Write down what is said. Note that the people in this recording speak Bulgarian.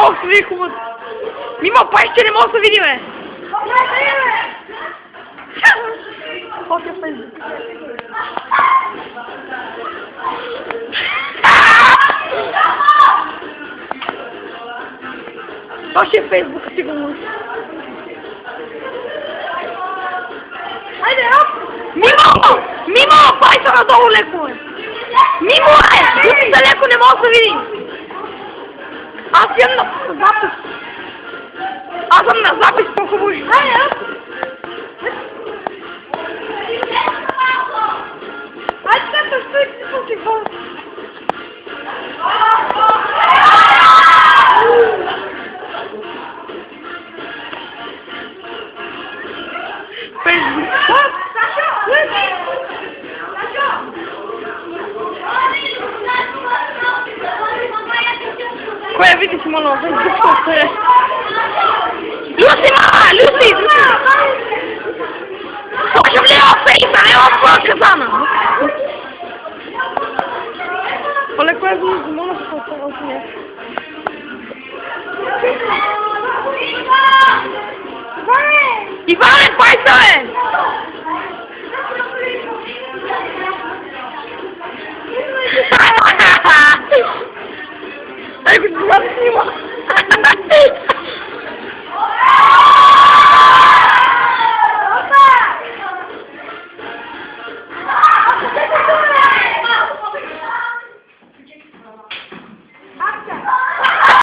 мога да се види хубаво. Мимо, пай, че не мога да се види, бе. Ходи в Фейсбук. Това ще е Фейсбук, сигурно. Хайде, оп! Мимо! Мимо! Пай се надолу леко, бе. Мимо, е! Дупите леко не мога да се види. Аз имам на запис. Аз съм на запис по-хубаво. Хайде, оп! Хайде, тата, стой, ти съм си хора. Фейсбук. Кой я види си, моля, Фейсбук, е. Люси, мама! Люси! Почем ли я Фейса? Не ова това казана! Оле, кой я види, моля, да се отправя от нея. Иване, Фейса, бе! Ей, го това да снима!